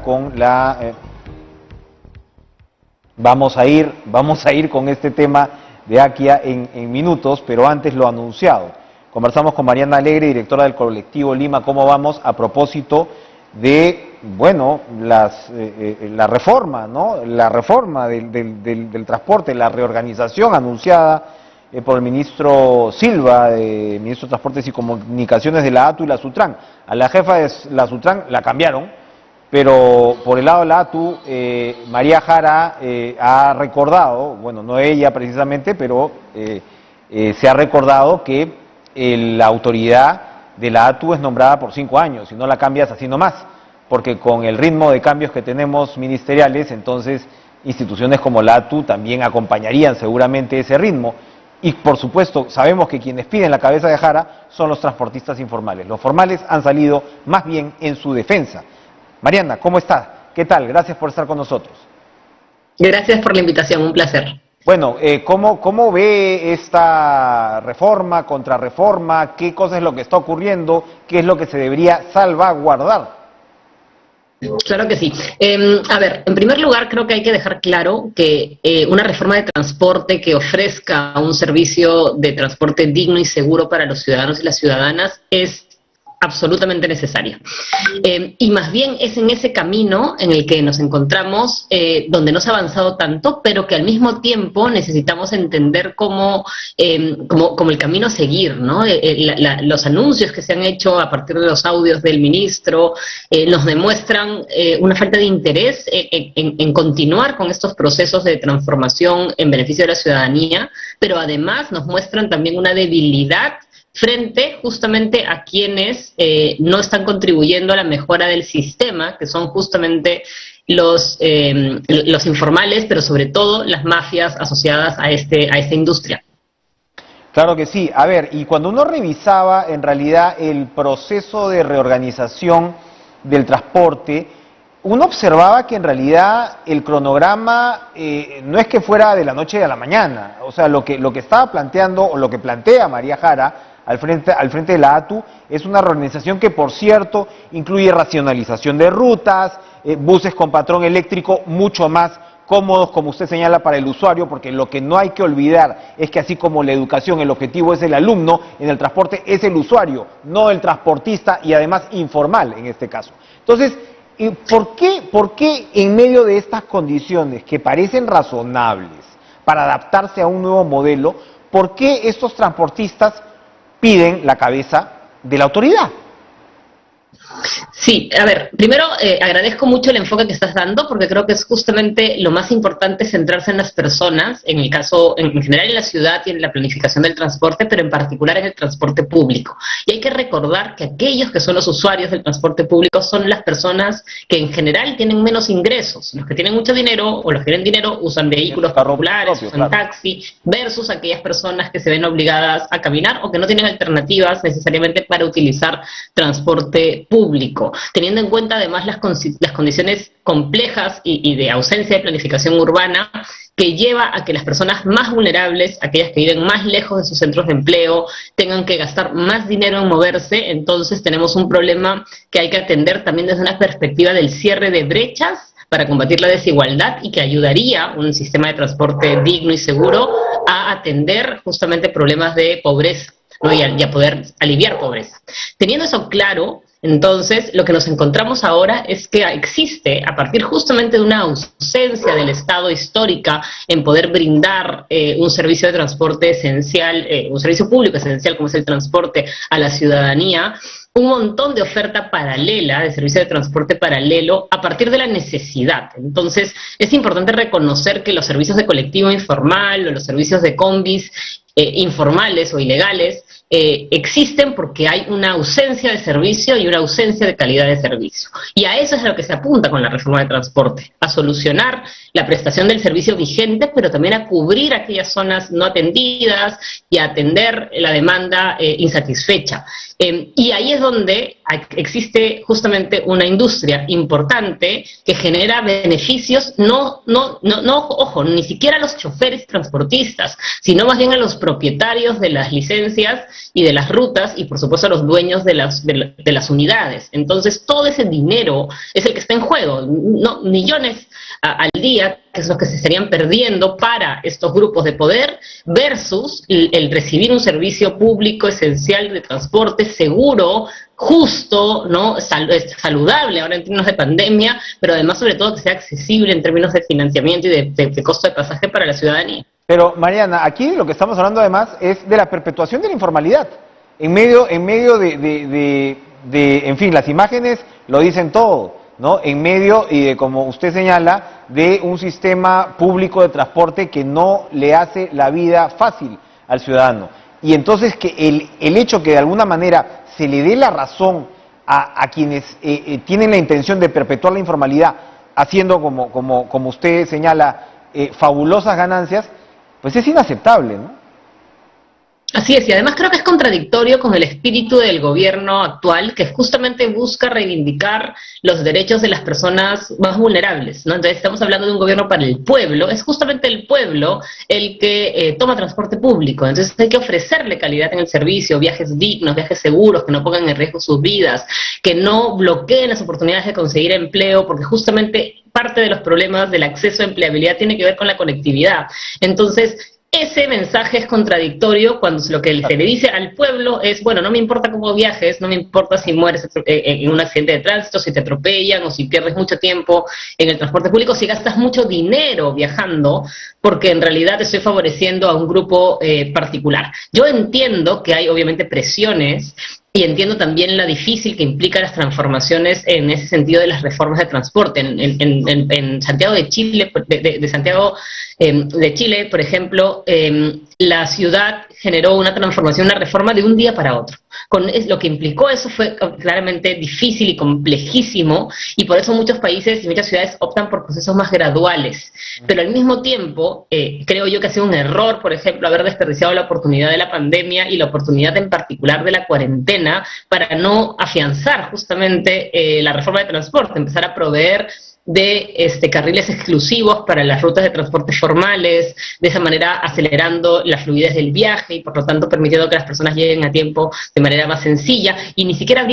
con la... Vamos a ir con este tema de Akia en minutos, pero antes lo anunciado. Conversamos con Mariana Alegre, directora del colectivo Lima, cómo vamos a propósito de, bueno, la reforma, ¿no? La reforma del transporte, la reorganización anunciada por el ministro Silva, ministro de Transportes y Comunicaciones de la ATU y la SUTRAN. A la jefa de la SUTRAN la cambiaron, pero por el lado de la ATU, María Jara ha recordado, bueno, no ella precisamente, pero se ha recordado que la autoridad de la ATU es nombrada por 5 años y no la cambias así nomás, porque con el ritmo de cambios que tenemos ministeriales, entonces instituciones como la ATU también acompañarían seguramente ese ritmo. Y por supuesto, sabemos que quienes piden la cabeza de Jara son los transportistas informales. Los formales han salido más bien en su defensa. Mariana, ¿cómo estás? ¿Qué tal? Gracias por estar con nosotros. Gracias por la invitación, un placer. Bueno, ¿cómo ve esta reforma, contrarreforma? ¿Qué cosa es lo que está ocurriendo? ¿Qué es lo que se debería salvaguardar? Claro que sí. A ver, en primer lugar creo que hay que dejar claro que una reforma de transporte que ofrezca un servicio de transporte digno y seguro para los ciudadanos y las ciudadanas es absolutamente necesaria. Y más bien es en ese camino en el que nos encontramos, donde no se ha avanzado tanto, pero que al mismo tiempo necesitamos entender como el camino a seguir, ¿no? Los anuncios que se han hecho a partir de los audios del ministro nos demuestran una falta de interés en continuar con estos procesos de transformación en beneficio de la ciudadanía, pero además nos muestran también una debilidad frente justamente a quienes no están contribuyendo a la mejora del sistema, que son justamente los informales, pero sobre todo las mafias asociadas a esta industria. Claro que sí. A ver, y cuando uno revisaba en realidad el proceso de reorganización del transporte, uno observaba que en realidad el cronograma no es que fuera de la noche a la mañana. O sea, lo que estaba planteando, o lo que plantea María Jara, al frente de la ATU, es una reorganización que, por cierto, incluye racionalización de rutas, buses con patrón eléctrico mucho más cómodos, como usted señala, para el usuario, porque lo que no hay que olvidar es que así como la educación, el objetivo es el alumno, en el transporte es el usuario, no el transportista, y además informal en este caso. Entonces, ¿por qué en medio de estas condiciones que parecen razonables para adaptarse a un nuevo modelo, por qué estos transportistas piden la cabeza de la autoridad? Sí, a ver, primero agradezco mucho el enfoque que estás dando, porque creo que es justamente lo más importante centrarse en las personas, en el caso, en general en la ciudad y en la planificación del transporte, pero en particular en el transporte público. Y hay que recordar que aquellos que son los usuarios del transporte público son las personas que en general tienen menos ingresos. Los que tienen mucho dinero o los que tienen dinero usan vehículos particulares, usan taxi, versus aquellas personas que se ven obligadas a caminar o que no tienen alternativas necesariamente para utilizar transporte público, teniendo en cuenta además las condiciones complejas y de ausencia de planificación urbana que lleva a que las personas más vulnerables, aquellas que viven más lejos de sus centros de empleo, tengan que gastar más dinero en moverse. Entonces tenemos un problema que hay que atender también desde una perspectiva del cierre de brechas para combatir la desigualdad y que ayudaría un sistema de transporte digno y seguro a atender justamente problemas de pobreza, ¿no? y a poder aliviar pobreza. Teniendo eso claro, entonces, lo que nos encontramos ahora es que existe, a partir justamente de una ausencia del Estado histórica en poder brindar un servicio de transporte esencial, un servicio público esencial como es el transporte a la ciudadanía, un montón de oferta paralela, de servicio de transporte paralelo, a partir de la necesidad. Entonces, es importante reconocer que los servicios de colectivo informal o los servicios de combis informales o ilegales existen porque hay una ausencia de servicio y una ausencia de calidad de servicio. Y a eso es a lo que se apunta con la reforma de transporte, a solucionar la prestación del servicio vigente, pero también a cubrir aquellas zonas no atendidas y a atender la demanda insatisfecha. Y ahí es donde existe justamente una industria importante que genera beneficios, ojo, ni siquiera a los choferes transportistas, sino más bien a los propietarios de las licencias y de las rutas y por supuesto los dueños de las unidades. Entonces todo ese dinero es el que está en juego, no, millones al día, que es lo que se estarían perdiendo para estos grupos de poder, versus el recibir un servicio público esencial de transporte seguro, justo, ¿no? Saludable ahora en términos de pandemia, pero además sobre todo que sea accesible en términos de financiamiento y de costo de pasaje para la ciudadanía. Pero Mariana, aquí lo que estamos hablando además es de la perpetuación de la informalidad. En medio de en fin, las imágenes lo dicen todo, ¿no? En medio, y de, como usted señala, de un sistema público de transporte que no le hace la vida fácil al ciudadano. Y entonces que el hecho que de alguna manera se le dé la razón a quienes tienen la intención de perpetuar la informalidad, haciendo, como usted señala, fabulosas ganancias, pues es inaceptable, ¿no? Así es, y además creo que es contradictorio con el espíritu del gobierno actual, que justamente busca reivindicar los derechos de las personas más vulnerables, ¿no? Entonces estamos hablando de un gobierno para el pueblo, es justamente el pueblo el que toma transporte público, entonces hay que ofrecerle calidad en el servicio, viajes dignos, viajes seguros, que no pongan en riesgo sus vidas, que no bloqueen las oportunidades de conseguir empleo, porque justamente parte de los problemas del acceso a empleabilidad tiene que ver con la conectividad. Entonces, ese mensaje es contradictorio cuando lo que se le dice al pueblo es, bueno, no me importa cómo viajes, no me importa si mueres en un accidente de tránsito, si te atropellan o si pierdes mucho tiempo en el transporte público, si gastas mucho dinero viajando, porque en realidad estoy favoreciendo a un grupo particular. Yo entiendo que hay obviamente presiones y entiendo también la difícil que implica las transformaciones en ese sentido de las reformas de transporte. En Santiago de Chile, de Santiago de Chile, por ejemplo, la ciudad generó una transformación, una reforma de un día para otro. Lo que implicó eso fue claramente difícil y complejísimo, y por eso muchos países y muchas ciudades optan por procesos más graduales. Pero al mismo tiempo, creo yo que ha sido un error, por ejemplo, haber desperdiciado la oportunidad de la pandemia y la oportunidad en particular de la cuarentena para no afianzar justamente la reforma de transporte, empezar a proveer de carriles exclusivos para las rutas de transporte formales, de esa manera acelerando la fluidez del viaje y por lo tanto permitiendo que las personas lleguen a tiempo de manera más sencilla, y ni siquiera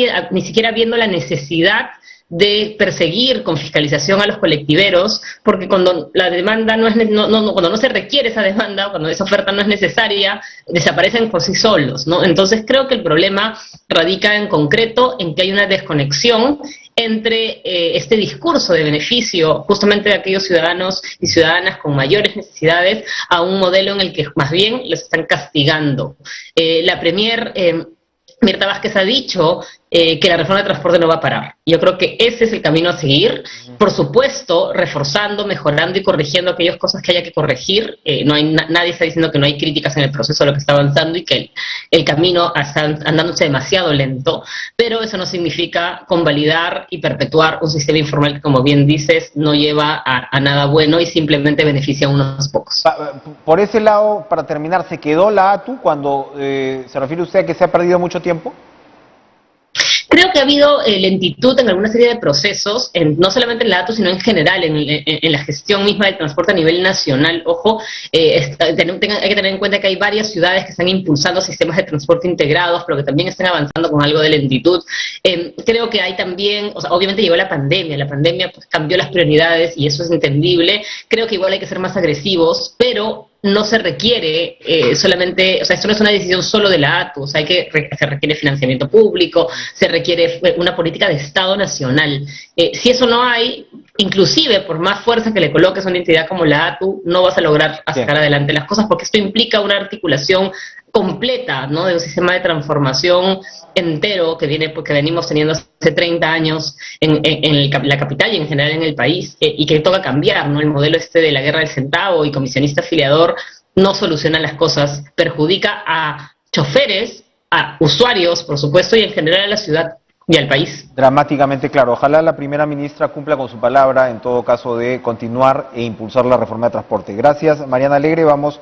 viendo la necesidad de perseguir con fiscalización a los colectiveros, porque cuando la demanda cuando no se requiere esa demanda, cuando esa oferta no es necesaria, desaparecen por sí solos, ¿no? Entonces creo que el problema radica en concreto en que hay una desconexión entre este discurso de beneficio justamente de aquellos ciudadanos y ciudadanas con mayores necesidades a un modelo en el que más bien les están castigando. La premier Mirta Vázquez ha dicho que la reforma de transporte no va a parar. Yo creo que ese es el camino a seguir, por supuesto, reforzando, mejorando y corrigiendo aquellas cosas que haya que corregir. Nadie está diciendo que no hay críticas en el proceso de lo que está avanzando y que el camino está andándose demasiado lento, pero eso no significa convalidar y perpetuar un sistema informal que, como bien dices, no lleva a nada bueno y simplemente beneficia a unos pocos. Por ese lado, para terminar, ¿se quedó la ATU cuando se refiere usted a que se ha perdido mucho tiempo? Creo que ha habido lentitud en alguna serie de procesos, no solamente en la ATU, sino en general, en la gestión misma del transporte a nivel nacional. Ojo, hay que tener en cuenta que hay varias ciudades que están impulsando sistemas de transporte integrados, pero que también están avanzando con algo de lentitud. Creo que hay también, obviamente llegó la pandemia pues cambió las prioridades y eso es entendible. Creo que igual hay que ser más agresivos, pero no se requiere solamente, esto no es una decisión solo de la ATU, se requiere financiamiento público, se requiere una política de Estado nacional. Si eso no hay, inclusive por más fuerza que le coloques a una entidad como la ATU, no vas a lograr sacar adelante las cosas, porque esto implica una articulación completa, ¿no?, de un sistema de transformación entero que venimos teniendo hace 30 años en la capital y en general en el país, y que toca cambiar, ¿no? El modelo de la guerra del centavo y comisionista afiliador no soluciona las cosas, perjudica a choferes, a usuarios, por supuesto, y en general a la ciudad y al país. Dramáticamente claro. Ojalá la primera ministra cumpla con su palabra, en todo caso, de continuar e impulsar la reforma de transporte. Gracias, Mariana Alegre. Vamos